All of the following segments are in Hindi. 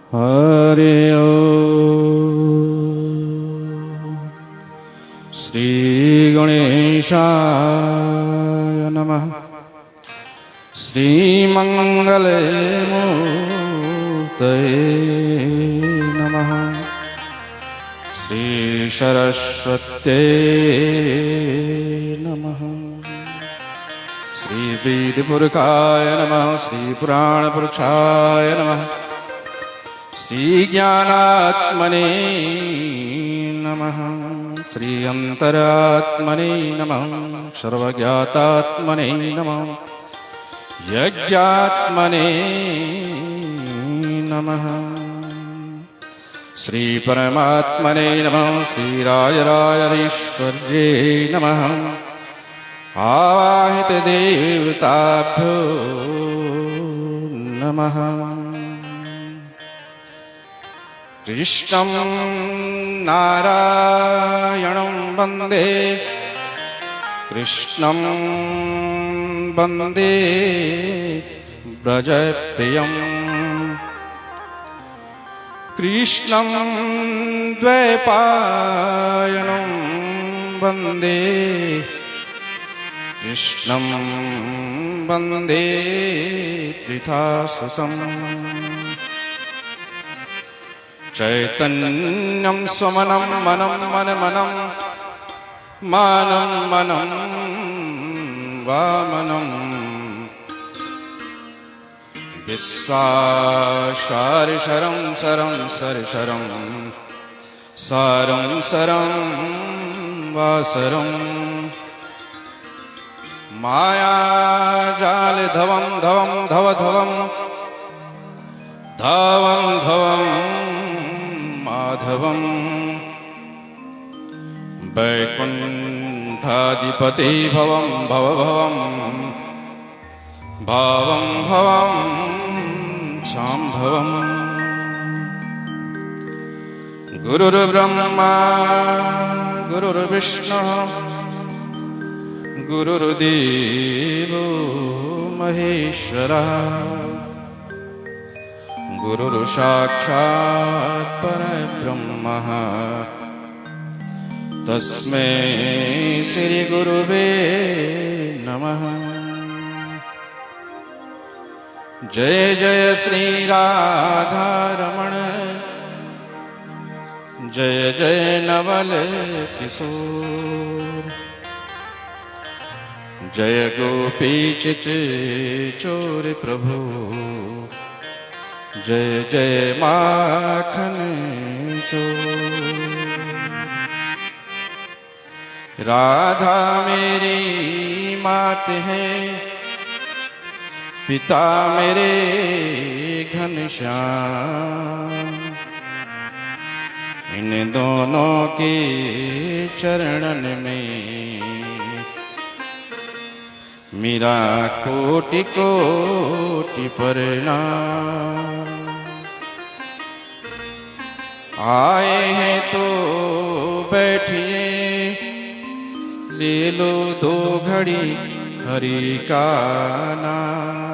हरि श्री गणेशाय नमः। श्रीमंगले मूर्तये नमः। श्री सरस्वत्यै नमः। श्री वेदपुरुषाय नमः। श्री पुराणपुरुषाय नमः। श्री ज्ञानात्मने नमः। श्री अंतरात्मने नमः। सर्वज्ञातात्मने नमः। यज्ञात्मने नमः। श्री परमात्मने नमः। श्री राजराजेश्वर्ये नमः। आवाहित देवताभ्यो नमः। कृष्णं नारायणं वन्दे। कृष्णं वन्दे व्रजप्रियम्। कृष्णं द्वैपायनं वन्दे। कृष्णं वन्दे पृथासुतम्। चैतन्यं स्वमनं मनं मनमनं मानं मनं वामनं विश्वासारिशरं सरं सरशरं सारं सरं वासरं मायाजालधवं धवं धवधवं धवं धवं माधवं वैकुण्ठाधिपते भवं भवभवं भावं भवं शाम्भवम्। गुरुर्ब्रह्मा गुरुर्विष्णुः गुरुर्देवो महेश्वरः। गुरुर्साक्षात् परब्रह्मः। तस्मै श्री गुरुवे नमः। जय जय श्री राधा रमण। जय जय नवल किशोर। जय गोपीचित चोर प्रभु। जय जय माखन चोर। राधा मेरी मात है। पिता मेरे घनश्याम। इन दोनों के चरणन में मेरा कोटि कोटि प्रणाम। आए हैं तो बैठिए ले लो दो घड़ी हरि का नाम।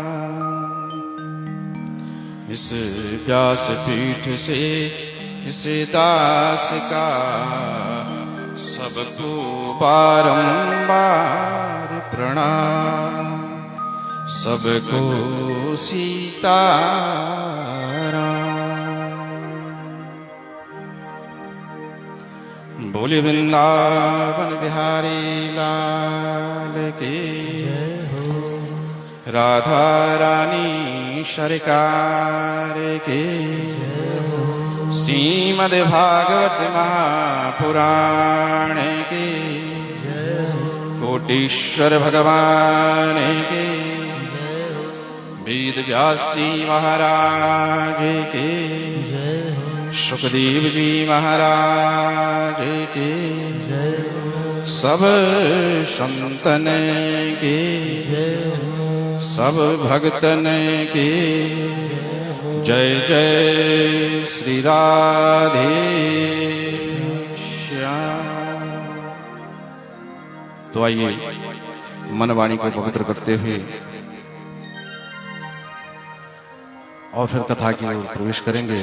इस व्यास पीठ से इस दास का सबको बारंबार प्रणाम। सबको सीताराम। बोले वृंदावन बिहारी लाल की जय हो। राधा रानी सरकार की जय हो। श्रीमद् भागवत महापुराण की जय हो। कोटीश्वर भगवान की जय हो। वेद व्यासी महाराज की जय हो। सुखदेव जी महाराज की जय हो। सब संतन की जय हो। सब भक्तन की जय जय श्री राधे श्याम। तो आइए मन वाणी को पवित्र करते हुए और फिर कथा की ओर प्रवेश करेंगे।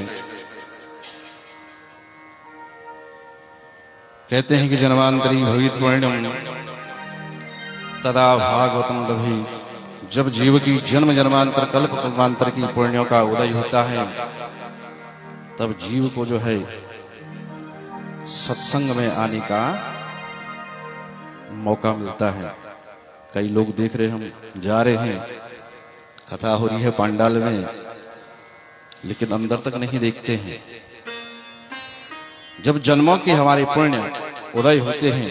कहते हैं कि जन्मांतरी भवित पुण्यम तदा भागवतम लभित। जब जीव की जन्म जन्मांतर कल्प कल्पांतर की पुण्यों का उदय होता है तब जीव को जो है सत्संग में आने का मौका मिलता है। कई लोग देख रहे हम जा रहे हैं, कथा हो रही है पांडाल में, लेकिन अंदर तक नहीं देखते हैं। जब जन्मों के हमारे पुण्य उदय होते हैं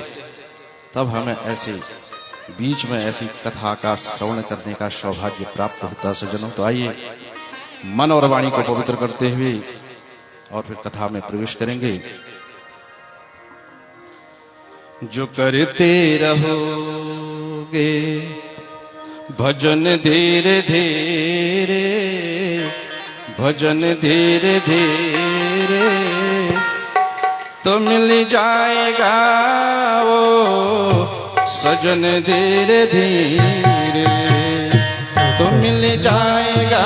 तब हमें ऐसे बीच में ऐसी कथा का श्रवण करने का सौभाग्य प्राप्त होता है सज्जनों। तो आइए मन और वाणी को पवित्र करते हुए और फिर कथा में प्रवेश करेंगे। जो करते रहोगे भजन धीरे धीरे, भजन धीरे धीरे तो मिल जाएगा वो सजन धीरे धीरे, तो मिल जाएगा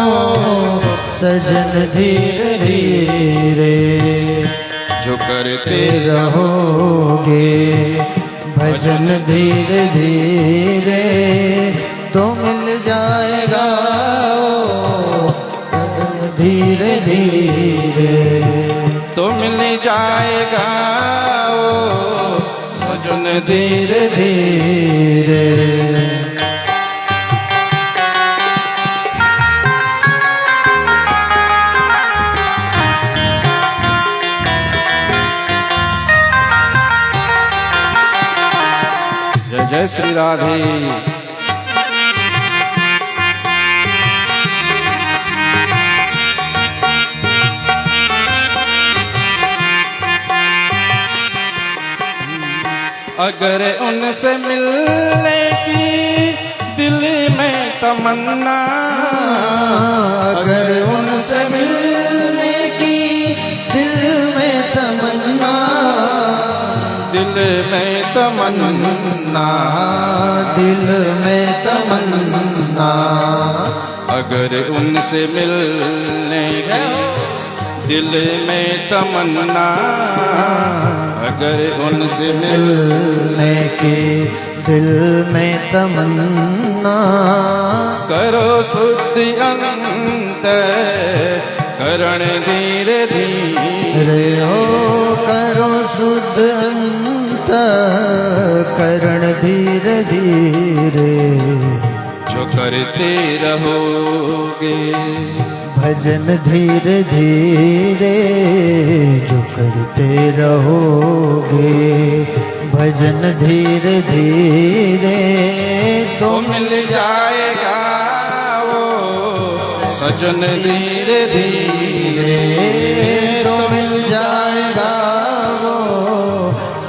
वो सजन धीरे धीरे। जो करते रहोगे भजन धीरे धीरे तो मिल जाएगा वो सजन धीरे धीरे, तो मिल जाएगा वो सजन धीरे धीरे। जय जय श्री राधे। अगर उनसे मिलने की दिल में तमन्ना, अगर उनसे मिलने की दिल में तमन्ना, दिल में तमन्ना, दिल में तमन्ना। अगर उनसे मिलने की दिल में तमन्ना, अगर उनसे मिलने की दिल में तमन्ना, करो शुद्धि अंतर करण धीरे धीरे, हो करो शुद्ध अंत करण धीरे धीरे। जो करते रहोगे भजन धीरे धीरे, जो करते रहोगे भजन धीरे धीरे तो मिल जाएगा वो सजन धीरे धीरे, तो मिल जाएगा वो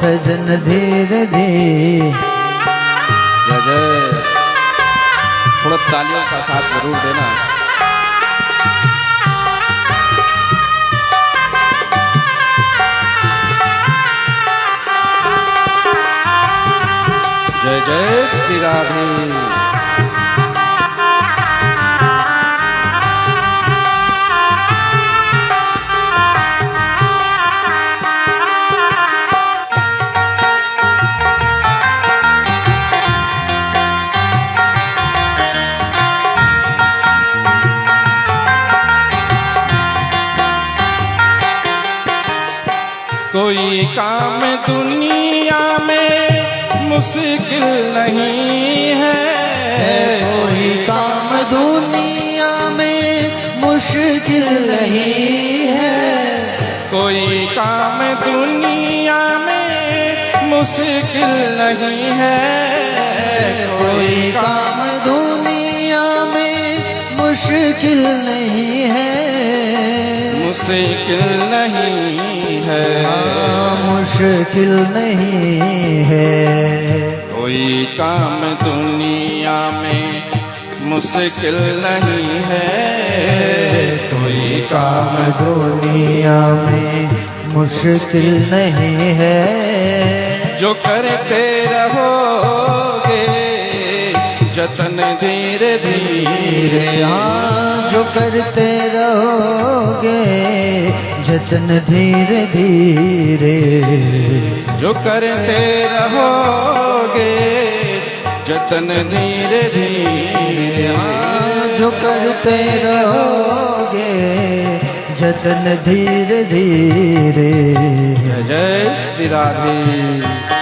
सजन धीरे धीरे। जय जय। थोड़ा तालियों का साथ जरूर देना। जय जय श्री राधे। कोई काम दुनिया में मुश्किल नहीं है, कोई काम दुनिया में मुश्किल नहीं है, कोई काम दुनिया में मुश्किल नहीं है, कोई काम दुनिया में मुश्किल नहीं है, मुश्किल नहीं है, मुश्किल नहीं है। कोई काम दुनिया में मुश्किल नहीं है, कोई काम दुनिया में मुश्किल नहीं है। जो करते रहोगे जतन धीरे धीरे। हाँ जो करते रहोगे जतन धीरे धीरे। जो करते रहोगे जतन धीरे धीरे। हाँ जो करते रहोगे जतन धीरे धीरे। जय श्री राधे।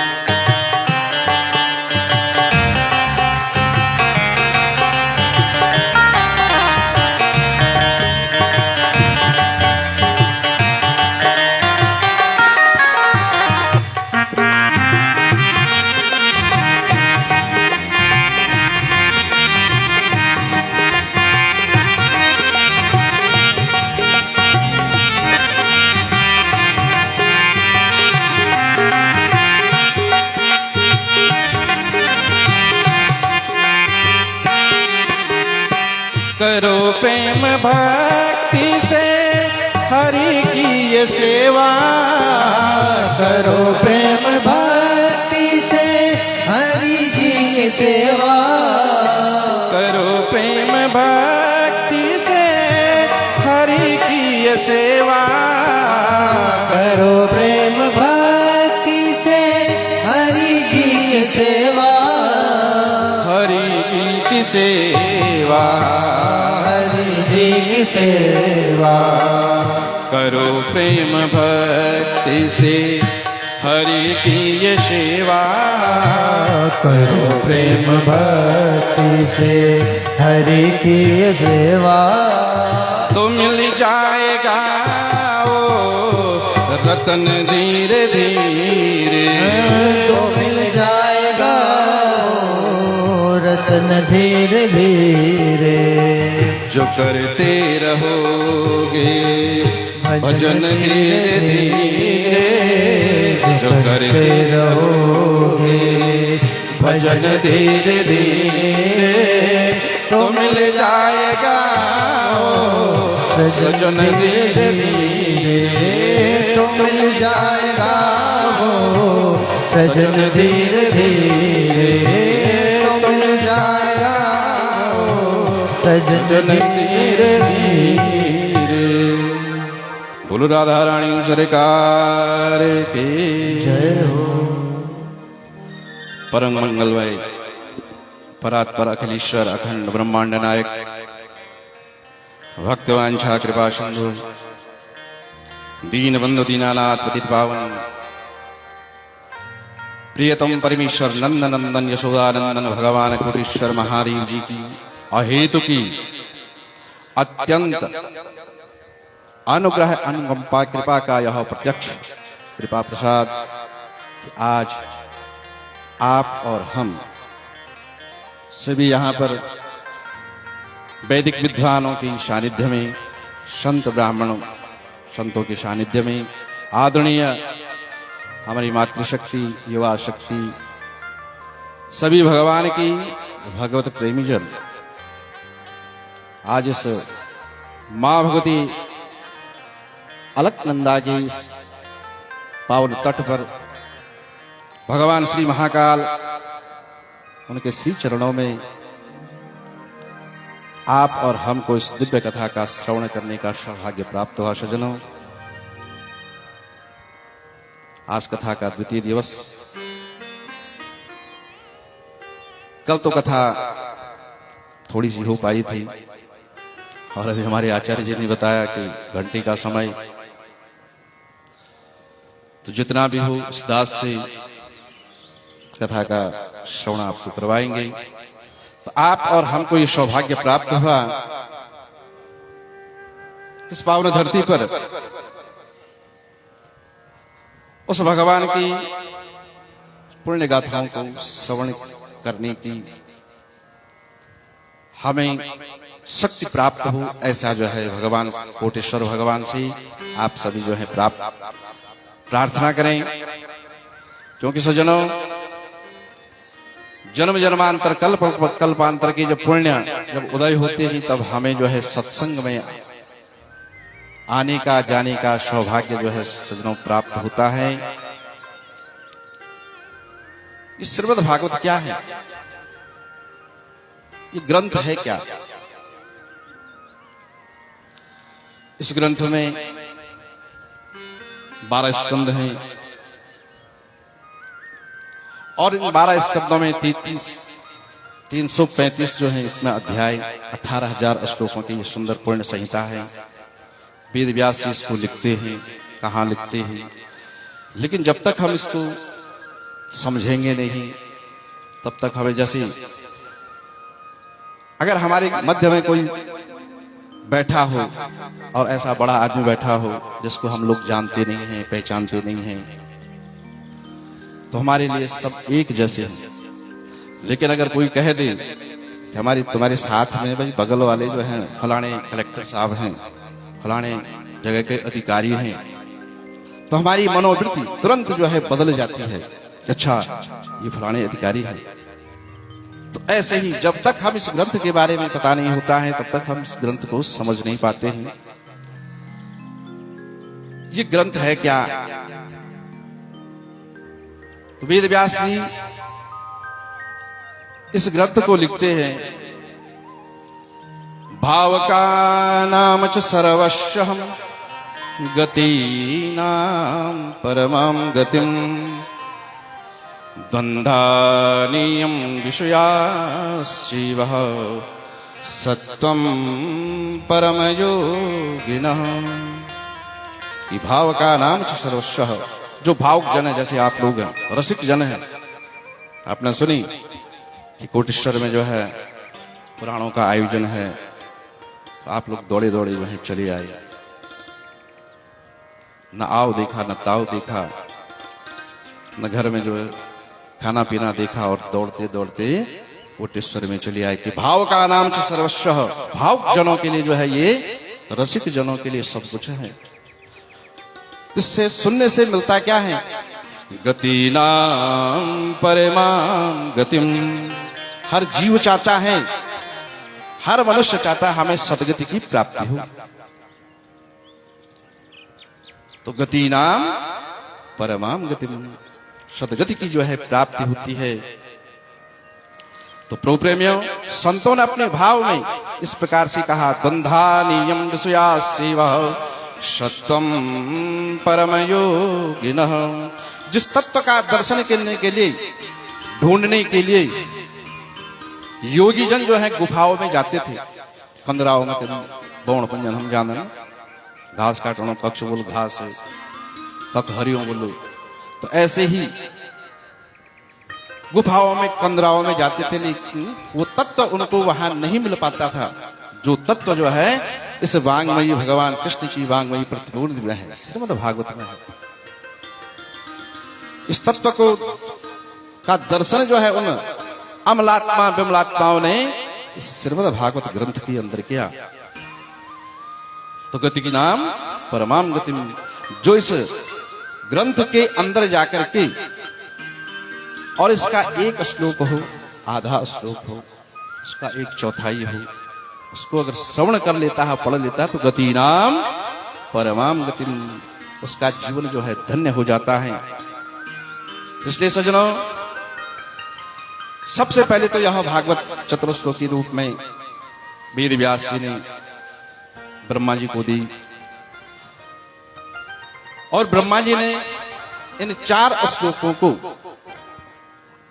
करो प्रेम भक्ति से हरि की ये सेवा। करो प्रेम भक्ति से हरि जी की सेवा। करो प्रेम भक्ति से हरि की ये सेवा। करो प्रेम भक्ति से हरि जी की सेवा। हरि जी की सेवा। हरि जी की सेवा। करो प्रेम भक्ति से हरि की ये सेवा। करो प्रेम भक्ति से हरि की ये सेवा। तो मिल जाएगा वो रतन धीरे धीरे। तो मिल जाएगा वो रतन धीरे धीरे। जो करते रहोगे भजन धीरे धीरे। जो करते रहोगे भजन धीरे धीरे। तो मिल जाएगा वो सजन धीरे धीरे। तो मिल जाएगा वो सजन धीरे धीरे। तो मिल जाएगा वो सजन धीरे धीरे। बोलो राधा रानी सरकार की जय हो। परम मंगलमय परात्पर अखिलेश्वर अखंड ब्रह्मांड नायक भक्तवांछा कृपा सिंधु दीन बंधु दीनानाथ पतित पावन प्रियतम परमेश्वर नंदन नंदन यशोदानंदन भगवान कोटेश्वर महादेव जी की अहेतु की अत्यंत अनुग्रह अनुकंपा कृपा का यह प्रत्यक्ष कृपा प्रसाद आज आप और हम सभी यहाँ पर वैदिक विद्वानों की सानिध्य में, संत ब्राह्मणों संतों के सानिध्य में, आदरणीय हमारी मातृशक्ति युवा शक्ति सभी भगवान की भगवत प्रेमी जन आज इस मां भगवती अलकनंदा के इस पावन तट पर भगवान श्री महाकाल उनके श्री चरणों में आप और हमको इस दिव्य कथा का श्रवण करने का सौभाग्य प्राप्त हुआ। सज्जनों, आज कथा का द्वितीय दिवस। कल तो कथा थोड़ी सी हो पाई थी और अभी हमारे आचार्य जी ने बताया कि घंटे का समय, तो जितना भी हो उस दास से कथा का श्रवण आपको करवाएंगे। तो आप और हमको ये सौभाग्य प्राप्त हुआ इस पावन धरती पर उस भगवान की पुण्य गाथाओं को श्रवण करने की हमें शक्ति प्राप्त हो, ऐसा जो है भगवान कोटेश्वर भगवान से आप सभी जो है प्रार्थना करें। क्योंकि सज्जनों, जन्म जन्मांतर कल्पांतर की जब पुण्य जब उदय होते हैं तब हमें जो है सत्संग में आने का जाने का सौभाग्य जो है सज्जनों प्राप्त होता है। इस श्रीमद् भागवत क्या है? ये ग्रंथ है क्या। इस ग्रंथ में 12 स्कंद हैं और इन 12 स्कंदों में 335 जो है इसमें अध्याय, 18,000 श्लोकों की ये सुंदर पूर्ण संहिता है। वेद व्यास जी इसको लिखते हैं, कहाँ लिखते हैं, लेकिन जब तक हम इसको समझेंगे नहीं तब तक हमें, जैसे अगर हमारे मध्य में कोई बैठा हो और ऐसा बड़ा आदमी बैठा हो जिसको हम लोग जानते नहीं हैं, पहचानते नहीं हैं, तो हमारे लिए सब एक जैसे हैं। लेकिन अगर कोई कह दे कि तुम्हारे साथ में भाई बगल वाले जो हैं फलाने कलेक्टर साहब हैं, फलाने जगह के अधिकारी हैं, तो हमारी मनोवृत्ति तुरंत जो है बदल जाती है, अच्छा ये फलाने अधिकारी हैं। तो ऐसे ही जब तक हम इस ग्रंथ के बारे में पता नहीं होता है तब तक हम इस ग्रंथ को समझ नहीं पाते हैं। ये ग्रंथ है क्या। तो वेद व्यास जी इस ग्रंथ को लिखते हैं, भाव का नाम च सर्वस्वहम गतीनां परमां गतिं द्वन्द्वानीयं विषयाश्चैव सत्वं परमयोगिनः। ये भाव का नाम च सर्वस्व, जो भावुक जन है, जैसे आप लोग हैं, रसिक जन है। आपने सुनी कि कोटेश्वर में जो है पुराणों का आयोजन है, तो आप लोग दौड़े दौड़े जो है चले आए, न आओ देखा न ताओ देखा, न घर में जो है खाना पीना देखा, और दौड़ते दौड़ते कोटेश्वर में चले आए कि भाव का नाम च सर्वस्व। भावुक जनों के लिए जो है ये, रसिक जनों के लिए सब कुछ है। इससे सुनने से मिलता क्या है, गतीनां परमां गतिम। हर जीव चाहता है, हर मनुष्य चाहता है हमें सदगति की प्राप्ति हो। तो गतीनां परमां गतिम, सदगति की जो है प्राप्ति होती है। तो प्रभु प्रेमियों, संतों ने अपने भाव में इस प्रकार से कहा, द्वन्द्वानीयं विषयास्यैव सत्वं परमयोगिनः। जिस तत्व का दर्शन करने के लिए, ढूंढने के लिए योगी जन जो है गुफाओं में जाते थे, कंदराओं में, बौण पंजन हम जाने, घास काटो, कक्ष बोल घास है, कक हरियों बोलो। तो ऐसे ही गुफाओं में, कंदराओं में जाते थे, लेकिन वो तत्व उनको वहां नहीं मिल पाता था, जो तत्व जो है इस वांग्मयी भगवान कृष्ण की वांग्मयी प्रतिपूर्ण में है, श्रीमद् भागवत में है। इस तत्व को का दर्शन जो है उन अमलात्मा विमलात्माओं ने इस श्रीमद् भागवत ग्रंथ के अंदर किया। तो गति की नाम परमाम गतिम, जो इस ग्रंथ के अंदर जाकर के, और इसका एक श्लोक हो, आधा श्लोक हो, उसका एक चौथाई हो, उसको अगर श्रवण कर लेता है, पढ़ लेता है, तो गति नाम परमाम गतिम, उसका जीवन जो है धन्य हो जाता है। इसलिए सज्जनों, सबसे पहले तो यह भागवत चतुश्लोकी रूप में वेद व्यास जी ने ब्रह्मा जी को दी, और ब्रह्मा जी ने इन 4 श्लोकों को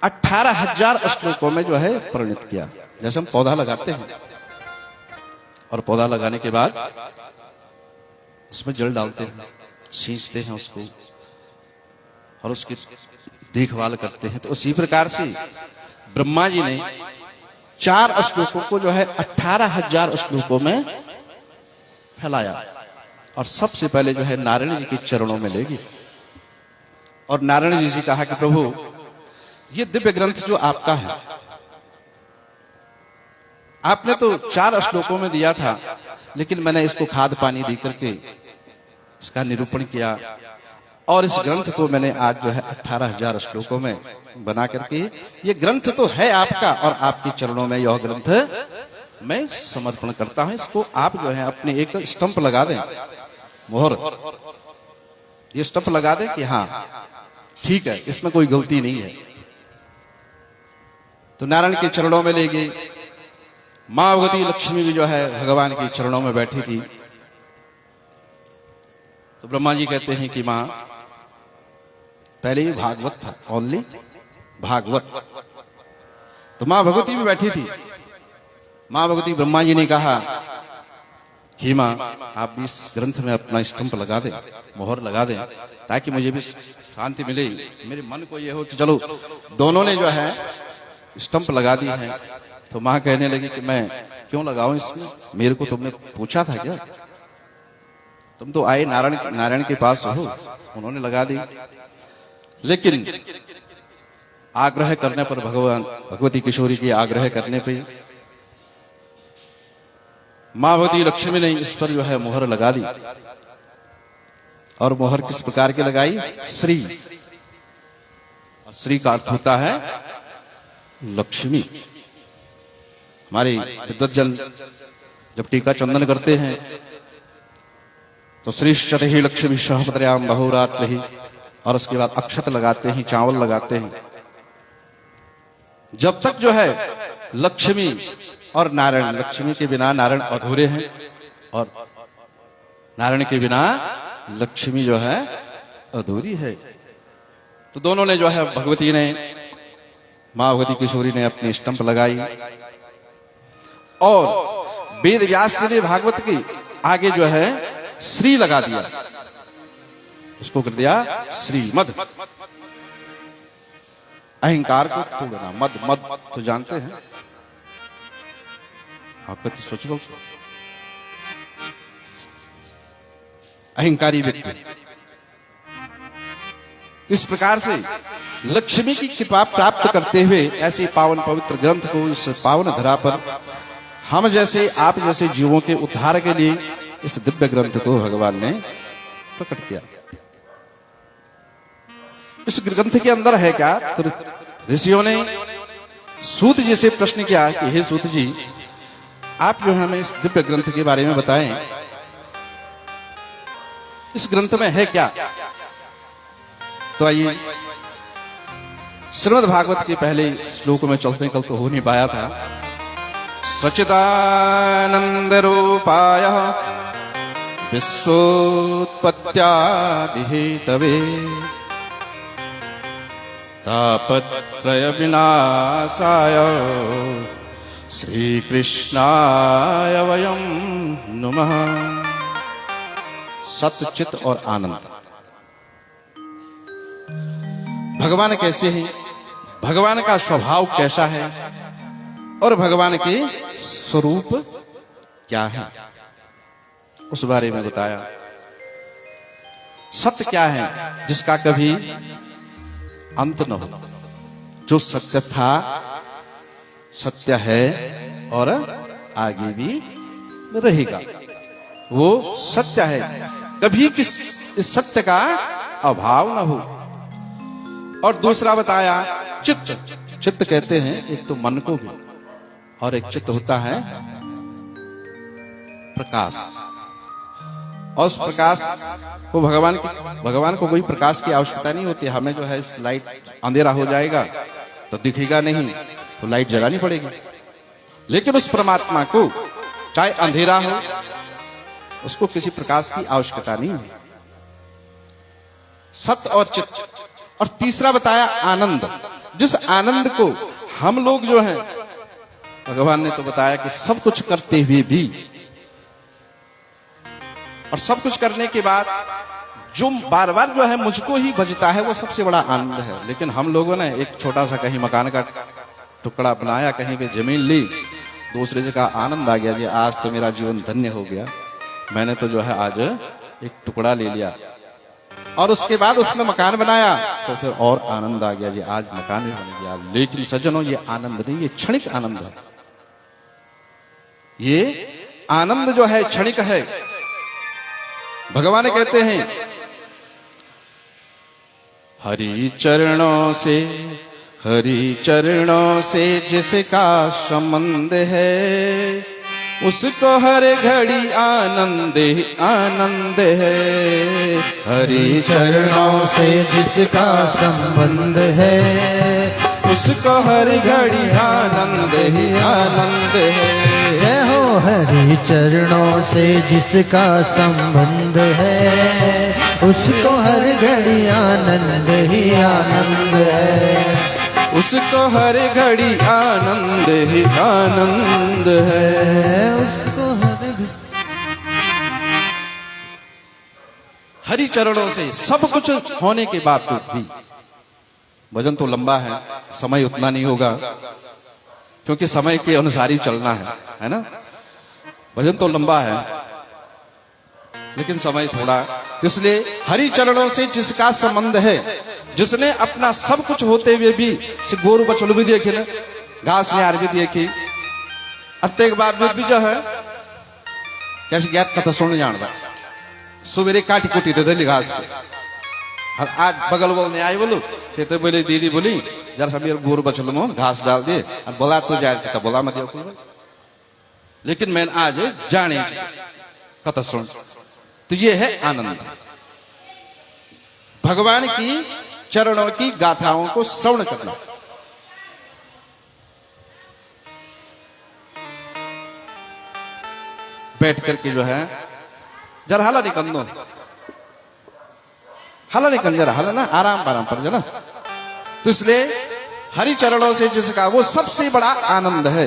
18,000 श्लोकों में जो है परिणित किया। जैसे हम पौधा लगाते हैं और पौधा लगाने के बाद उसमें जल डालते हैं, सींचते हैं उसको, और उसकी देखभाल करते हैं, तो उसी प्रकार से ब्रह्मा जी ने 4 श्लोकों को जो है 18,000 श्लोकों में फैलाया, और सबसे पहले जो है नारायण जी के चरणों में ले गए, और नारायण जी से कहा कि प्रभु, ये दिव्य ग्रंथ जो आपका है, आपने तो 4 श्लोकों में दिया था, लेकिन मैंने इसको खाद पानी दे करके इसका निरूपण किया, और इस ग्रंथ को मैंने आज जो है 18,000 श्लोकों में बना करके, ये ग्रंथ तो है आपका, और आपके चरणों में यह ग्रंथ मैं समर्पण करता हूं। इसको आप जो है अपने एक स्टंप लगा दें, मोहर, ये स्टंप लगा दें कि हाँ ठीक है, इसमें कोई गलती नहीं है। तो नारायण के चरणों में ले गए, मां भगवती लक्ष्मी भी जो है भगवान के चरणों में बैठी थी। तो ब्रह्मा जी कहते हैं कि मां, पहले ये भागवत था, ओनली भागवत। तो मां भगवती भी बैठी थी। मां भगवती ब्रह्मा जी ने कहा कि मां, आप भी इस ग्रंथ में अपना स्टंप लगा दें, मोहर लगा दें, ताकि मुझे भी शांति मिले। मेरे मन को यह हो कि चलो दोनों ने जो है स्टंप लगा दी है। तो मां कहने लगी कि मैं क्यों लगाऊं इसमें, मेरे को तुमने पूछा था क्या? तुम तो आए नारायण के पास हो। उन्होंने लगा दी। लेकिन आग्रह करने पर, भगवती किशोरी के आग्रह करने पर मां भगवती लक्ष्मी ने इस पर जो है मोहर लगा दी। और मोहर किस प्रकार की लगाई? श्री। और श्री का अर्थ होता है लक्ष्मी। हमारे विद्वज्जन जब टीका चंदन करते हैं तो श्रीश्चते ही लक्ष्मी सहपत्र्याम बहुरात्र ही, और उसके बाद अक्षत लगाते हैं, चावल लगाते हैं। जब तक जो है लक्ष्मी और नारायण, लक्ष्मी के बिना नारायण अधूरे हैं, और नारायण के बिना लक्ष्मी जो है अधूरी है। तो दोनों ने जो है, भगवती ने, मां भगवती किशोरी ने अपनी स्टंप लगाई और वेद व्यास जी ने भागवत के आगे जो है श्री लगा दिया, उसको कर दिया श्रीमद। अहंकार को तोड़ना। मद, मद तो जानते हैं आप, तो सोच लो, अहंकारी व्यक्ति। इस प्रकार से लक्ष्मी की कृपा प्राप्त करते हुए ऐसे पावन पवित्र ग्रंथ को इस पावन धरा पर हम जैसे, आप जैसे जीवों के उद्धार के लिए इस दिव्य ग्रंथ को भगवान ने प्रकट किया। इस ग्रंथ के अंदर है क्या? तो ऋषियों ने सूत जी से प्रश्न किया कि हे सूत जी, आप जो हमें इस दिव्य ग्रंथ के बारे में बताएं, इस ग्रंथ में है क्या? तो आइए श्रीमद् भागवत के पहले श्लोक में चलते, कल तो हो नहीं पाया था। सच्चिदानंद रूपाय विश्वोत्पत्त्यादि हेतवे तापत्रय विनाशाय श्री कृष्णाय वयं नमः। सत्य, चित्त और आनंद। भगवान कैसे हैं, भगवान का स्वभाव कैसा है, और भगवान के स्वरूप क्या है, उस बारे में बताया। सत्य क्या है? जिसका कभी अंत न हो, जो सत्य था, सत्य है और आगे भी रहेगा, वो सत्य है। कभी इस सत्य का अभाव न हो। और दूसरा बताया चित्त। चित्त कहते हैं एक तो मन को भी, और एक चित्त होता है प्रकाश। और उस प्रकाश को भगवान को कोई प्रकाश की आवश्यकता नहीं होती। हमें जो है इस लाइट, अंधेरा हो जाएगा तो दिखेगा नहीं, तो लाइट जलानी पड़ेगी। लेकिन उस परमात्मा को चाहे अंधेरा हो, उसको किसी प्रकाश की आवश्यकता नहीं है। सत्य और चित्त। और तीसरा बताया आनंद। जिस आनंद को हम लोग जो हैं, भगवान ने तो बताया कि सब कुछ करते हुए भी, और सब कुछ करने के बाद जो बार बार जो है मुझको ही बजता है, वो सबसे बड़ा आनंद है। लेकिन हम लोगों ने एक छोटा सा कहीं मकान का टुकड़ा बनाया, कहीं पे जमीन ली, दूसरे जगह आनंद आ गया जी, आज तो मेरा जीवन धन्य हो गया, मैंने तो जो है आज एक टुकड़ा ले लिया। और उसके बाद उसमें मकान बनाया तो फिर और आनंद आ गया जी, आज मकान भी बन गया। लेकिन सज्जनों, ये आनंद नहीं, ये क्षणिक आनंद है। ये आनंद जो है क्षणिक है। भगवान कहते हैं हरि चरणों से जिसका संबंध है, उसको हर घड़ी आनंद है। हरि चरणों से जिसका संबंध है, उसको हर घड़ी आनंद ही आनंद है। जय हो हरि चरणों से जिसका संबंध है, उसको हर घड़ी आनंद ही आनंद है। उसको हर घड़ी आनंद ही आनंद है। उसको हर घड़ी हरि चरणों से सब कुछ होने के बावजूद भी, भजन तो लंबा है, समय उतना नहीं होगा क्योंकि समय के अनुसार ही चलना है ना। भजन तो लंबा है लेकिन समय थोड़ा, इसलिए हरि चरणों से जिसका संबंध है, जिसने अपना सब कुछ होते हुए भी गोरु बछड़ू भी देखे ना, घास निहार भी देखी, अत्ते के बावजूद भी जो है कैसे ज्ञात कथा सुन जानता, सुबेरे काटी कुटी दे दे घास और आज बगल बोलने आई बोलो तो बोले दीदी बोली जरा सा मेरे गोरु बछड़ू में घास डाल दे, और बोला तो जाए तो बोला मत, लेकिन मैं आज जाने कथा सुन। तो ये है आनंद, भगवान की चरणों की गाथाओं को श्रवण करना। बैठ करके जो है जरा हाला निकल दो, हाला निकल जरा, हाला ना आराम आराम पर जना। तो इसलिए हरि चरणों से जिसका वो सबसे बड़ा आनंद है,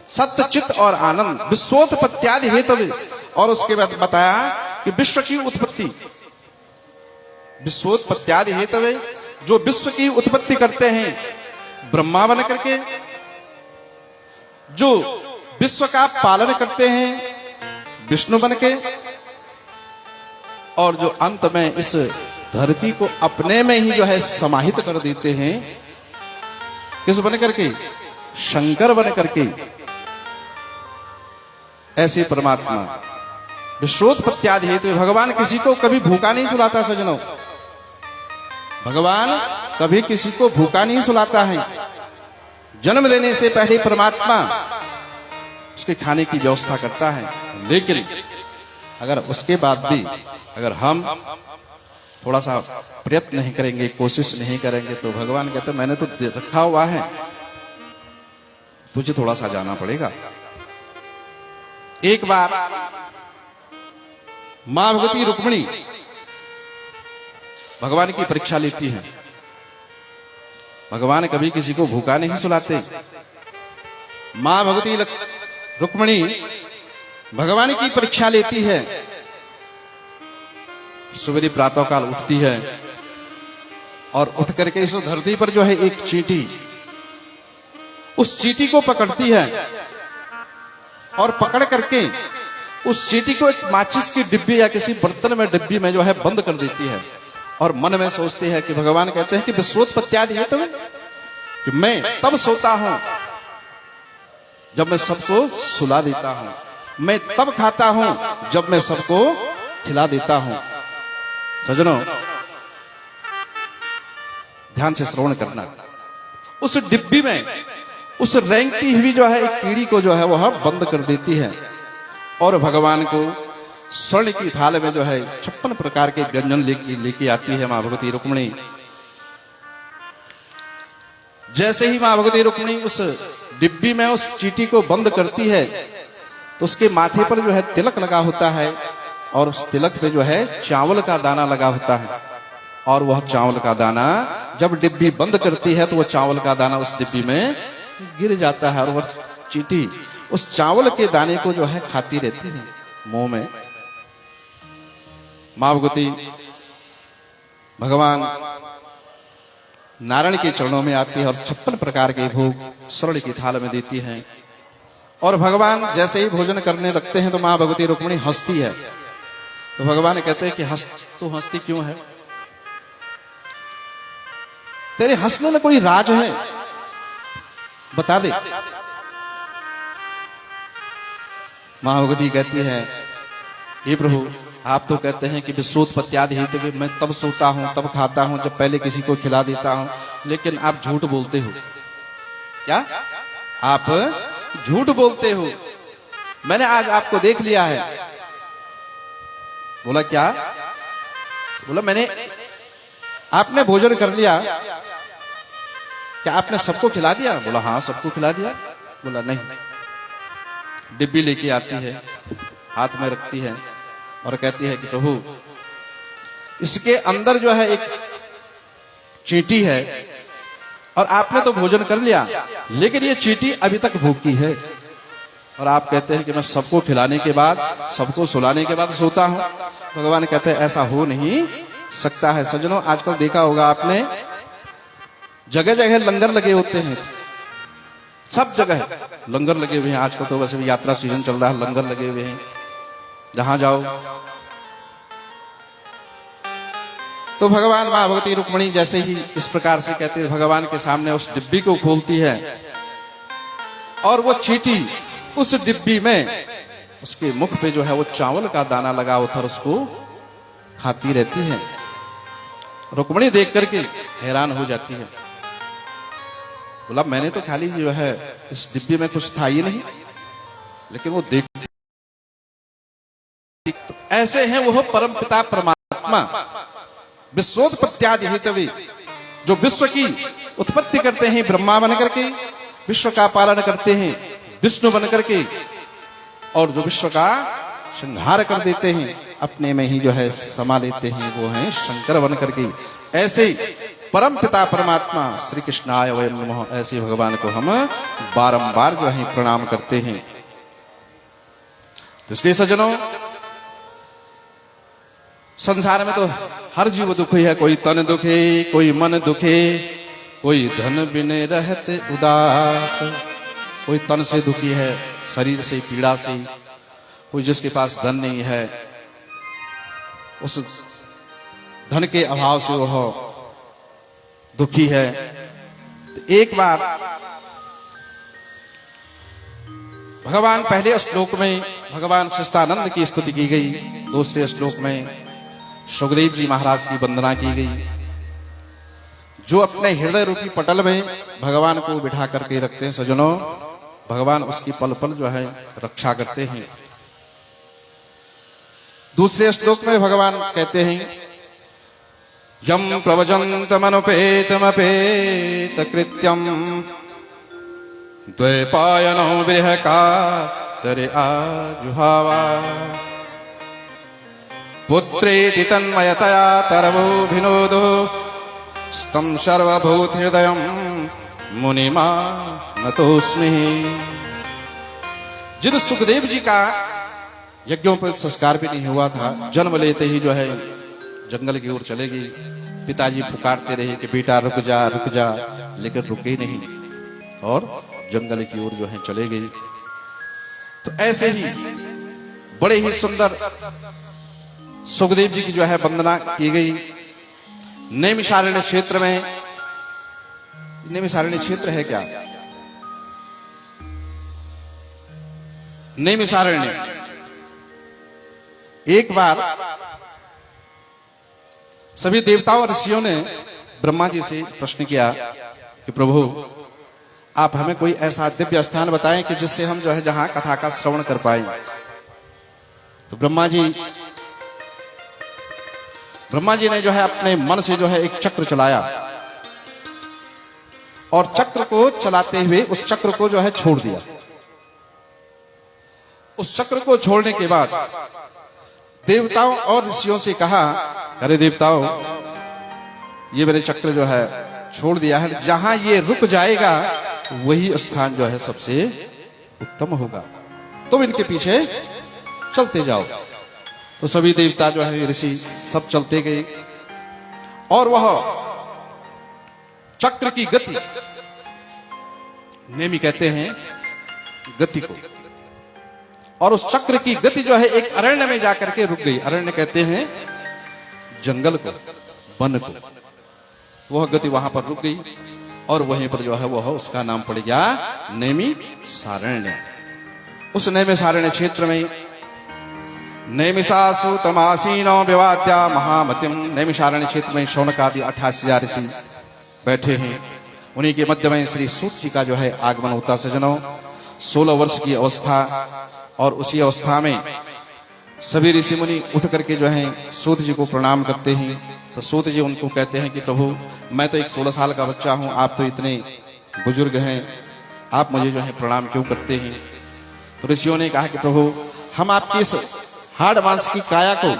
सत्य चित्त और आनंद विश्वोत्पत्त्यादि हेतु। और उसके बाद बताया कि विश्व की उत्पत्ति, विश्वोत्पत्त्यादि हेतु जो विश्व की उत्पत्ति करते हैं ब्रह्मा बन करके, जो विश्व का पालन करते हैं विष्णु बन के, और जो अंत में इस धरती को अपने में ही जो है समाहित कर देते हैं, किस बन करके? शंकर बन करके। ऐसे परमात्मा विश्वोत्पत्त्यादि हेतु, भगवान किसी को कभी भूखा नहीं सुलाता सजनों, भगवान कभी किसी को भूखा नहीं सुलाता है। जन्म लेने से पहले परमात्मा उसके खाने की व्यवस्था करता है, लेकिन अगर उसके बाद भी अगर हम थोड़ा सा प्रयत्न नहीं करेंगे, कोशिश नहीं करेंगे, तो भगवान कहते हैं मैंने तो रखा हुआ है, तुझे थोड़ा सा जाना पड़ेगा। एक बार मां भगवती रुक्मिणी भगवान की परीक्षा लेती है। भगवान कभी किसी को भूखा नहीं सुलाते। मां भगवती रुक्मिणी भगवान की परीक्षा लेती है। सवेरे प्रातः काल उठती है और उठ करके इस धरती पर जो है एक चींटी, उस चींटी को पकड़ती है और पकड़ करके उस चींटी को एक माचिस की डिब्बी या किसी बर्तन में डिब्बी में जो है बंद कर देती है, और मन में सोचती है कि भगवान कहते हैं कि विश्वोत्पत्त्यादि हेतु कि मैं तब सोता हूं जब मैं सबको सुला देता हूं, मैं तब खाता हूं जब मैं सबको खिला देता हूं। सजनों ध्यान से श्रवण करना, उस डिब्बी में उस रेंगती हुई जो है एक कीड़ी को जो है वह बंद कर देती है, और भगवान को स्वर्ण की थाल में जो है 56 प्रकार के व्यंजन लेके आती है मां भगवती रुक्मिणी। जैसे ही मां भगवती रुक्मिणी उस डिब्बी में उस चींटी को बंद करती है, तो उसके माथे पर जो है तिलक लगा होता है, और उस तिलक पे जो है चावल का दाना लगा होता है, और वह चावल का दाना जब डिब्बी बंद करती है तो वह चावल का दाना उस डिब्बी में गिर जाता है, और वह चींटी उस चावल के दाने को जो है खाती रहती है मुंह में। मां भगवती भगवान नारायण के चरणों में आती है और 56 प्रकार के भोग स्वर्ण की थाल में देती है, और भगवान जैसे ही भोजन करने लगते हैं तो मां भगवती रुक्मिणी हंसती है। तो भगवान कहते हैं कि हंसती क्यों है? तेरे हंसने में कोई राज है, बता दे। मां भगवती कहती है हे प्रभु, आप तो कहते हैं कि विश्वोत्पत्त्यादि हेतु कि मैं तब सोता हूं तब खाता हूं जब पहले किसी को खिला देता हूं, लेकिन आप झूठ बोलते हो। क्या आप झूठ बोलते हो? मैंने आज आपको देख लिया है। बोला क्या? बोला मैंने, आपने भोजन कर लिया क्या आपने सबको खिला दिया? बोला हाँ सबको खिला दिया। बोला नहीं। डिब्बी लेके आती है, हाथ में रखती है और कहती है कि प्रभु इसके अंदर जो है एक चींटी है और आपने तो भोजन कर लिया, लेकिन ये चींटी अभी तक भूखी है। और आप कहते हैं कि मैं सबको खिलाने के बाद, सबको सुलाने के बाद सोता हूं। भगवान कहते हैं ऐसा हो नहीं सकता है। सज्जनों, आजकल देखा होगा आपने, जगह जगह लंगर लगे होते हैं, सब जगह लंगर लगे हुए हैं। आजकल तो वैसे भी यात्रा सीजन चल रहा है, लंगर लगे हुए हैं जहां जाओ। तो भगवान मां भगवती रुक्मिणी जैसे ही इस प्रकार से कहते हैं, भगवान के सामने उस डिब्बी को खोलती है और वो चींटी उस डिब्बी में, उसके मुख पे जो है वो चावल का दाना लगा होता है, उसको खाती रहती है। रुक्मिणी देख करके हैरान हो जाती है। बोला मैंने तो खाली जो है इस डिब्बी में कुछ था ही नहीं, लेकिन वो देख। तो ऐसे हैं वो परम पिता परमात्मा, विश्वोत्पत्त्यादि हेतवे, जो विश्व की उत्पत्ति करते हैं ब्रह्मा बन करके, विश्व का पालन करते हैं विष्णु बन करके, और जो विश्व का संहार कर देते हैं, अपने में ही जो है समा लेते हैं, वो हैं शंकर बन करके। ऐसे परम पिता परमात्मा श्री कृष्णाय वयं नमः, ऐसे भगवान को हम बारंबार जो है प्रणाम करते हैं। तो इसलिए सज्जनों, संसार में तो हर जीव दुखी है। कोई तन दुखे, कोई मन दुखे, कोई धन बिने रहते उदास। कोई तन से दुखी है, शरीर से पीड़ा से। कोई जिसके पास धन नहीं है, उस धन के अभाव से वह दुखी है। तो एक बार भगवान पहले श्लोक में भगवान शिष्टानंद की स्तुति की गई, दूसरे श्लोक में सुखदेव जी महाराज की वंदना की गई, जो अपने हृदय रूपी पटल में भगवान को बिठा करके रखते हैं। सज्जनों, भगवान उसकी पल पल जो है रक्षा करते हैं। दूसरे श्लोक में भगवान कहते हैं, यम प्रवजन्तमनुपेतमपेत कृत्यम द्वैपायनो विरहकातरे आजुहावा पुत्रेति तन्मयतया तरवो विनोदो स्तम सर्वभूत हृदयं मुनिमा नतोस्मि। जिन सुखदेव जी का यज्ञोपवीत संस्कार भी नहीं हुआ था, जन्म लेते ही जो है जंगल की ओर चले गई। पिताजी पुकारते रहे कि बेटा रुक जा रुक जा, लेकिन रुके नहीं और जंगल की ओर जो है चले गई। तो ऐसे ही बड़े ही सुंदर सुखदेव जी की जो है वंदना की गई। नैमिषारण्य क्षेत्र में, नैमिषारण्य क्षेत्र है क्या? नैमिषारण्य। एक बार सभी देवताओं और ऋषियों ने ब्रह्मा जी से प्रश्न किया कि प्रभु आप हमें कोई ऐसा दिव्य स्थान बताएं कि जिससे हम जो है जहां कथा का श्रवण कर पाए। तो ब्रह्मा जी ने जो है अपने मन से जो है एक चक्र चलाया और चक्र को चलाते हुए उस चक्र को जो है छोड़ दिया। उस चक्र को छोड़ने के बाद देवताओं और ऋषियों से कहा, अरे देवताओं, ये मेरे चक्र जो है छोड़ दिया है, जहां ये रुक जाएगा वही स्थान जो है सबसे उत्तम होगा, तुम इनके पीछे चलते जाओ। तो सभी देवता जो है ऋषि सब चलते गए और वह चक्र की गति, नेमी कहते हैं गति को, और उस चक्र की गति जो है एक अरण्य में जाकर के रुक गई। अरण्य कहते हैं जंगल को, वन को। वह गति वहां पर रुक गई और वहीं पर जो है वह उसका नाम पड़ गया नैमिषारण्य। उस नैमिषारण्य क्षेत्र में नैमिषासु तमासीनो विवाद्या महामतिम, नैमिषारण्य क्षेत्र में शौनक आदि 88,000 ऋषि बैठे हैं। उन्हीं के मध्य में श्री सूत जी का जो है आगमन होता। सज्जनों, 16 वर्ष की अवस्था, और उसी अवस्था में सभी ऋषि मुनि उठ करके जो है सूत जी को प्रणाम करते हैं तो सूत जी उनको कहते हैं कि प्रभु मैं तो एक 16 साल का बच्चा हूं, आप तो इतने बुजुर्ग हैं, आप मुझे जो है प्रणाम क्यों करते हैं? तो ऋषियों ने कहा कि प्रभु हम आपकी इस हाड़ मांस की काया को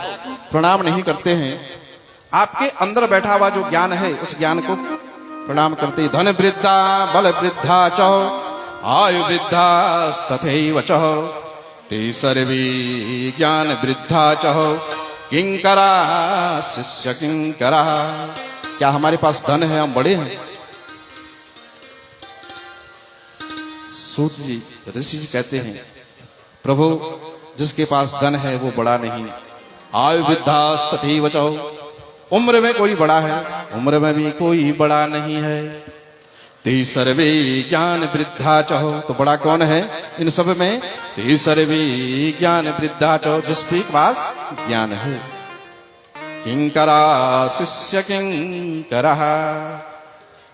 प्रणाम नहीं करते हैं, आपके अंदर बैठा हुआ जो ज्ञान है उस ज्ञान को प्रणाम करते। धन वृद्धा बल वृद्धा च आयु वृद्धा तथैव च ते सर्वे ज्ञान वृद्धा च किंकरा शिष्य किंकरा। क्या हमारे पास धन है, हम बड़े हैं? सूत जी ऋषि जी कहते हैं प्रभु जिसके पास धन है वो बड़ा नहीं, आयु वृद्धा तथैव च, उम्र में कोई बड़ा है, उम्र में भी कोई बड़ा नहीं है। ते सर्वे ज्ञान वृद्धा चहो, तो बड़ा कौन है इन सब में? ते सर्वे ज्ञान वृद्धा चहो, जिसके पास ज्ञान है। किंकरा शिष्य किंकरा।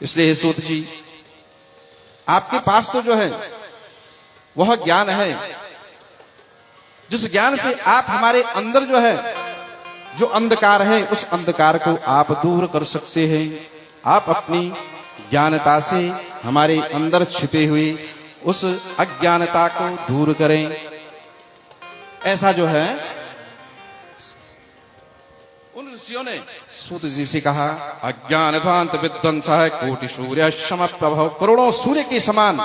इसलिए सूत जी आपके पास तो जो है वह ज्ञान है, जिस ज्ञान से आप हमारे अंदर जो है जो अंधकार है उस अंधकार को आप दूर कर सकते हैं। आप अपनी ज्ञानता से हमारे अंदर छिपे हुए उस अज्ञानता को दूर करें। ऐसा जो है उन ऋषियों ने सूत जी से कहा, अज्ञानध्वांत विध्वंस कोटि सूर्य सम प्रभव। करोड़ों सूर्य के समान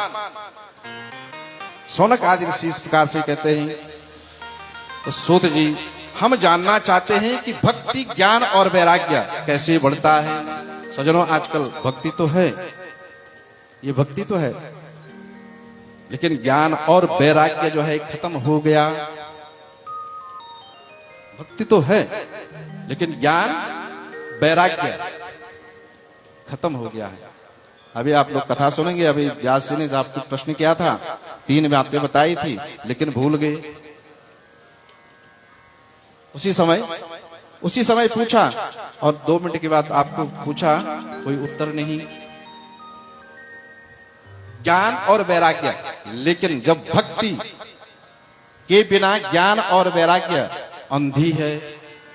सौनक आदि ऋषि इस प्रकार से कहते हैं। तो सूत जी हम जानना चाहते हैं कि भक्ति ज्ञान और वैराग्य कैसे बढ़ता है। सज्जनों आजकल भक्ति तो है, ये भक्ति तो है, लेकिन ज्ञान और वैराग्य जो है खत्म हो गया। भक्ति तो है लेकिन ज्ञान वैराग्य खत्म हो गया है। अभी आप लोग कथा सुनेंगे, अभी व्यास जी ने आपको प्रश्न किया था, 3 बातें बताई थी लेकिन भूल गए। उसी समय पूछा और 2 मिनट के बाद आपको पूछा, कोई उत्तर नहीं। ज्ञान और वैराग्य, लेकिन जब भक्ति के बिना ज्ञान और वैराग्य अंधी है।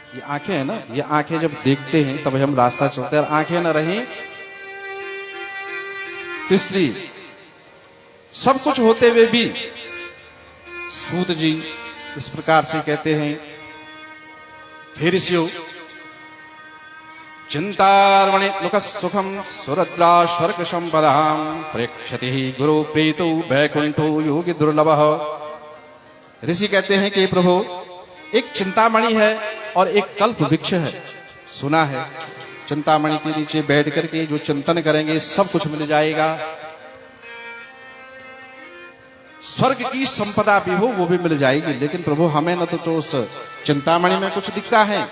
ये आंखें है ना, ये आंखें जब देखते हैं तब हम रास्ता चलते हैं, और आंखें न रही इसलिए सब कुछ होते हुए भी सूत जी इस प्रकार से कहते हैं, हे ऋषियों, चिंतामणि लोक सुखम सुरद्रा स्वर्ग संपदाम प्रेक्षति गुरु प्रीतो वैकुंठो योगी दुर्लभ। ऋषि कहते हैं कि प्रभु एक चिंतामणि है और एक कल्प वृक्ष है। सुना है चिंतामणि के नीचे बैठ करके जो चिंतन करेंगे सब कुछ मिल जाएगा। स्वर्ग की संपदा भी हो वो भी मिल जाएगी, लेकिन प्रभु हमें न तो उस चिंतामणि में कुछ दिखता है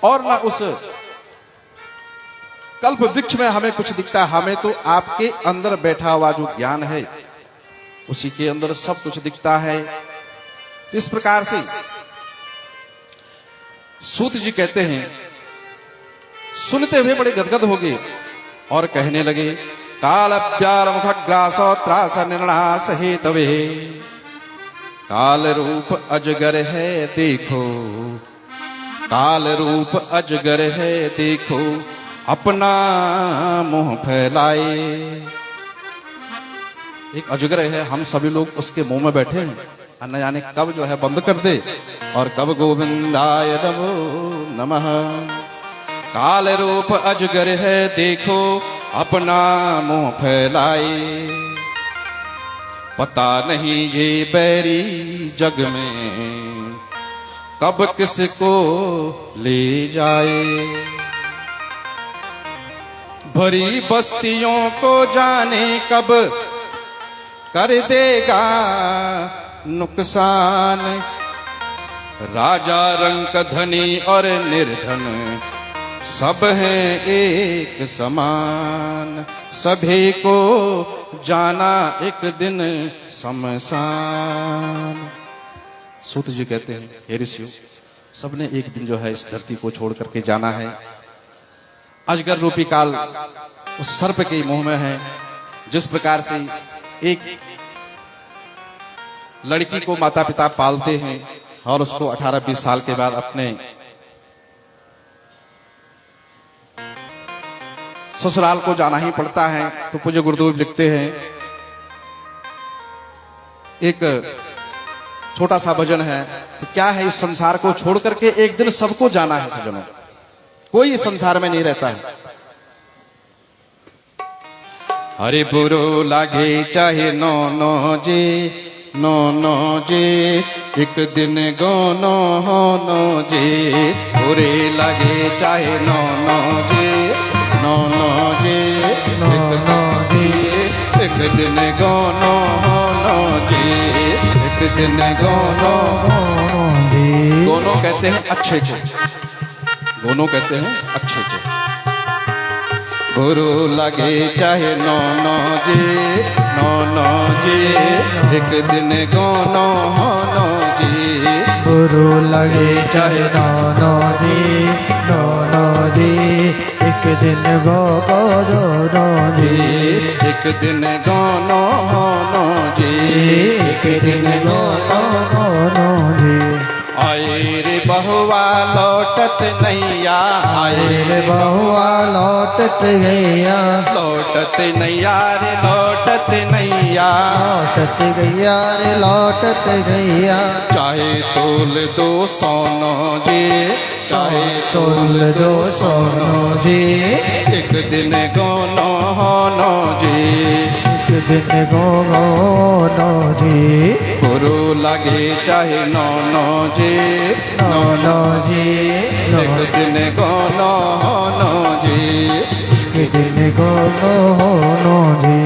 और न उस कल्प वृक्ष में हमें कुछ दिखता है। हमें तो आपके अंदर बैठा हुआ जो ज्ञान है उसी के अंदर सब कुछ दिखता है। इस प्रकार से सूत जी कहते हैं, सुनते हुए बड़े गदगद हो गए और कहने लगे, काल प्यार मुखग्रास त्रास निर्णास हेतवे, काल रूप अजगर है देखो, काल रूप अजगर है देखो, अपना मुंह फैलाए। एक अजगर है, हम सभी लोग उसके मुंह में बैठे हैं, न जाने कब जो है बंद कर दे और कब गोविंदाय नमो नमः। काल रूप अजगर है देखो, अपना मुंह फैलाए, पता नहीं ये बैरी जग में कब किसको ले जाए, भरी बस्तियों को जाने कब कर देगा नुकसान, राजा रंक धनी और निर्धन सब हैं एक समान, सभी को जाना एक दिन शमशान। सूत जी कहते हैं, हे ऋषियों, सबने एक दिन जो है इस धरती को छोड़ करके जाना है। अजगर रूपी काल उस सर्प के मुंह में है। जिस प्रकार से एक लड़की को माता पिता पालते हैं और उसको 18-20 साल के बाद अपने ससुराल को जाना ही पड़ता है। तो पूज्य गुरुदेव लिखते हैं, एक छोटा सा भजन है, तो क्या है, इस संसार को छोड़ करके एक दिन सबको जाना है सज्जनों, कोई इस संसार में नहीं रहता है। अरे बुरो लागे चाहे नो नो जी, नो नो जी, एक दिन गोनो हो नो जी, बुरे लागे चाहे नो नो जी, नो नो जी, एक नो जी, एक दिन गोनो हो नो जी, एक दिन गोनो जी। गोनो कहते हैं अच्छे को, गोनो कहते हैं अच्छे को। बुरो लगे चाहे नो नो जी, नो नो जी, एक दिन गोनो हो नो जी, बुरो लगे चाहे नो नो जी, नो नो जी, एक दिन गो नो जी, एक दिन गोनो हो नो जी, एक दिन गो नो जी। आए रे बहुआ लौटत नैया, आए रे बहुआ लौटत गैया, लौटत नैया रे लौटत नैया, लौटत गैया रे लौटत गैया, चाहे तोल दो सोनो जी, चाहे तोल दो सोनो जी, एक दिन गोनो होनो जी, एक दिन गो नो जी, बुरो लगे चाहे नो नो जी, नो नो जी, एक दिन गोनो होनो जी, एक दिन गो नो जी।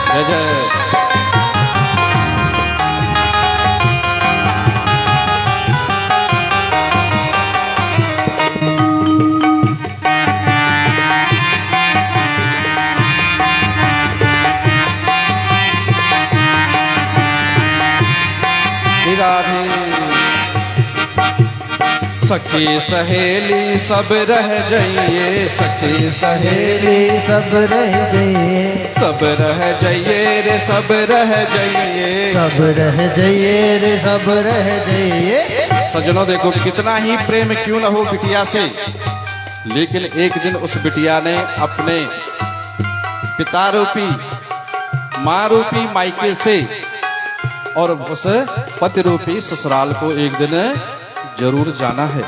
जय जय। राधे सखी सहेली सब रह जाइए, सखी सहेली सब रह जाइए, सब रह जाइए रे सब रह जाइए, सब रह जाइए रे सब रह जाइए। सजनों देखो कितना ही प्रेम क्यों न हो बिटिया से, लेकिन एक दिन उस बिटिया ने अपने पिता रूपी माँ रूपी मायके से और उस पति रूपी ससुराल को एक दिन जरूर जाना है,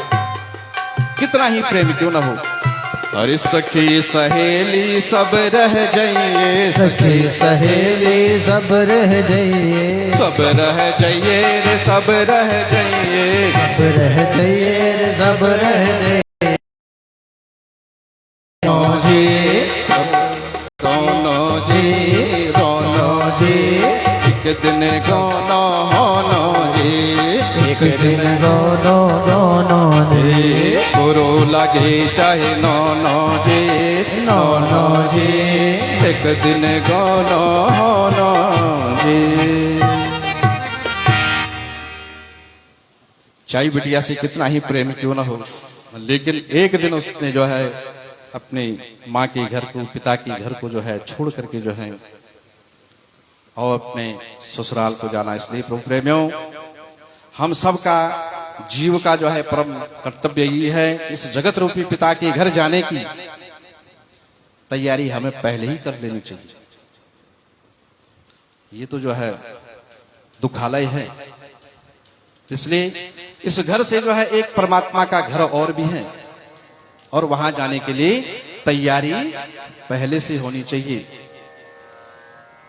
कितना ही प्रेम क्यों न हो। अरे सखी सहेली सब रह जाइए, सखी सहेली सब रह जाइए, सब रह जाइए रे सब रह जाइए, सब रह जाइए रे सब रह जाइए। रोनो जी रोनो जी, एक दिन गोनो होनो जी, एक दिन गोनो जी, बुरो लगे चाहे नो नो जी, नो नो जी, एक दिन गोनो होनो जी। चाहे बिटिया से कितना ही प्रेम क्यों ना हो, लेकिन एक दिन उसने जो है अपनी माँ के घर को, पिता के घर को जो है छोड़ करके जो है और अपने ससुराल को जाना। इसलिए प्रभु प्रेमियों, हम सबका जीव का जो है परम कर्तव्य यही है, इस जगत रूपी पिता के घर जाने की तैयारी हमें पहले ही कर लेनी चाहिए। ये तो जो है दुखालय है, इसलिए इस घर से जो है एक परमात्मा का घर और भी है, और वहां जाने के लिए तैयारी पहले से होनी चाहिए।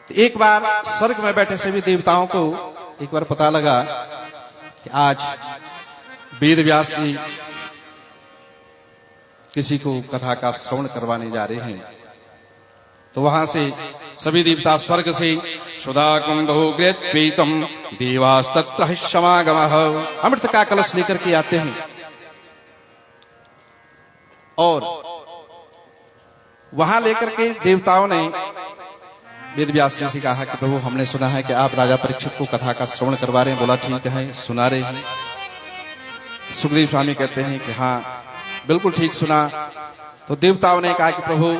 एक बार स्वर्ग में बैठे सभी देवताओं को एक बार पता लगा कि आज वेद व्यास जी किसी को कथा का श्रवण करवाने जा रहे हैं। तो वहां से सभी देवता स्वर्ग से सुधा कुंडो ग्रेत पीतम देवास्तत्र समागमः अमृत का कलश लेकर के आते हैं, और वहां लेकर के देवताओं ने वेद व्यास जी से कहा कि प्रभु हमने सुना है कि आप राजा परीक्षित को कथा का श्रवण करवा रहे हैं। बोला ठीक है, सुना रहे हैं। सुखदेव स्वामी कहते हैं कि हाँ बिल्कुल ठीक सुना। तो देवताओं ने कहा कि प्रभु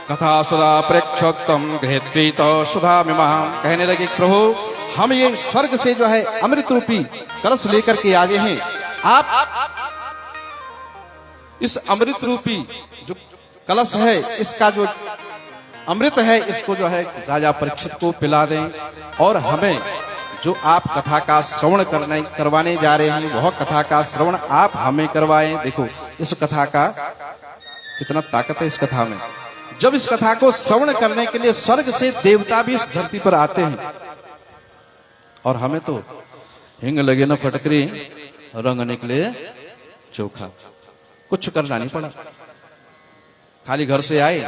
कथा सुधा प्रेक्षोत्तम गृहत्वीत सुधा मिमाम, कहने लगे प्रभु हम ये स्वर्ग से जो है अमृत रूपी कलश लेकर के आए हैं, आप इस अमृत रूपी जो कलश है, इसका जो अमृत है, इसको जो है राजा परीक्षित को पिला दें और हमें जो आप कथा का श्रवण करवाने जा रहे हैं, वह कथा का श्रवण आप हमें करवाएं। देखो इस कथा का कितना ताकत है इस कथा में। जब इस कथा को श्रवण करने के लिए स्वर्ग से देवता भी इस धरती पर आते हैं और हमें तो हिंग लगे न फटकरी, रंग निकले चोखा, कुछ करना नहीं पड़ा, खाली घर से आए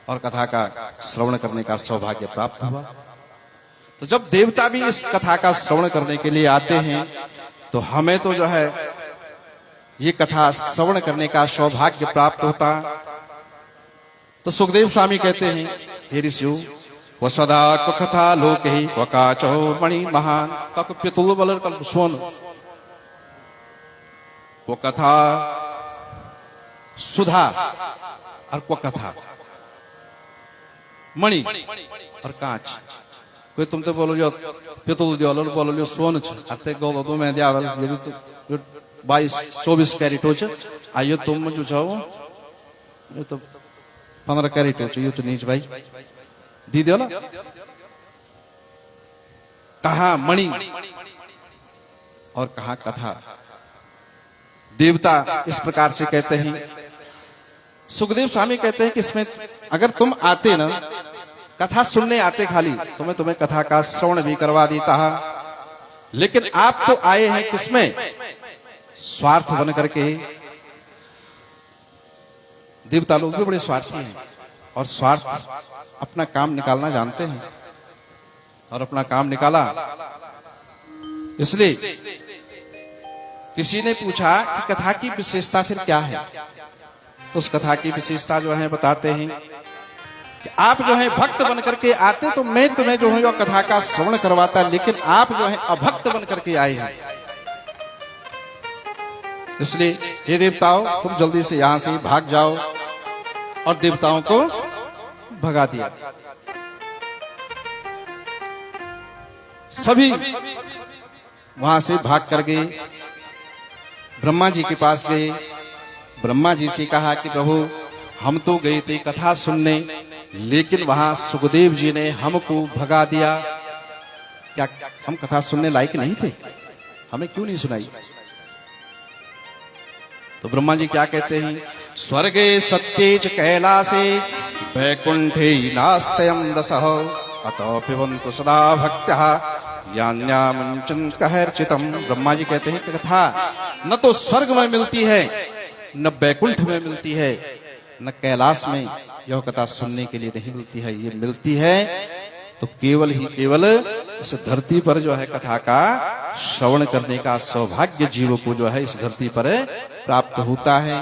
और कथा का श्रवण करने का सौभाग्य प्राप्त हुआ। तो जब देवता भी इस कथा का श्रवण करने के लिए आते हैं तो हमें तो जो है ये कथा श्रवण करने का सौभाग्य प्राप्त होता। तो सुखदेव स्वामी कहते हैं, हे ऋषियों, वह सदा कथा लोक ही वकाचो मणि महान ककुप्यतुल बलर कल्प सोन। वो कथा सुधा और वो कथा मणि और कांच। कोई तुम तो बोलो जो पितुल दियो बोलो जो सोन छे गो तो मैं दियावल जो 22-24 कैरेट हो छ आयो तुम जो छो ये तो 15 कैरेट हो छ, यो तो नीच भाई दी दियो ना। कहा मणि और कहा कथा। देवता इस प्रकार से कहते हैं। सुखदेव स्वामी कहते हैं कि इसमें अगर तुम आते ना, कथा सुनने आते खाली, तुम्हें कथा का श्रवण भी करवा दी कहा, लेकिन आप तो आए हैं किसमें? स्वार्थ बन करके। देवता लोग भी बड़े स्वार्थी हैं और स्वार्थ अपना काम निकालना जानते हैं और अपना काम निकाला। इसलिए किसी ने पूछा कि कथा की विशेषता फिर क्या है, तो उस कथा की विशेषता जो है बताते हैं कि आप जो है भक्त बन करके आते तो मैं तुम्हें जो है कथा का श्रवण करवाता, लेकिन आप जो है अभक्त बन करके आए हैं। इसलिए हे देवताओं, तुम जल्दी से यहां से भाग जाओ। और देवताओं को भगा दिया। सभी वहां से भाग कर गए, ब्रह्मा जी के पास गए। ब्रह्मा जी से कहा कि प्रभु, हम तो गए थे कथा सुनने, लेकिन वहां सुखदेव जी ने हमको भगा दिया। क्या हम कथा सुनने लायक नहीं थे? हमें क्यों नहीं सुनाई? तो ब्रह्मा जी क्या कहते हैं? स्वर्गे सत्येच कैलासे वैकुंठे नास्त्यं रसः अतः पिबन्तु सदा भक्त्या यान्यामंचन कहर्चितम। ब्रह्मा जी कहते हैं कि कथा न तो स्वर्ग में मिलती है, न वैकुंठ में मिलती है, न कैलाश में यह कथा सुनने के लिए नहीं मिलती है। ये मिलती है तो केवल ही केवल इस धरती पर जो है कथा का श्रवण करने का सौभाग्य जीवों को जो है इस धरती पर प्राप्त होता है।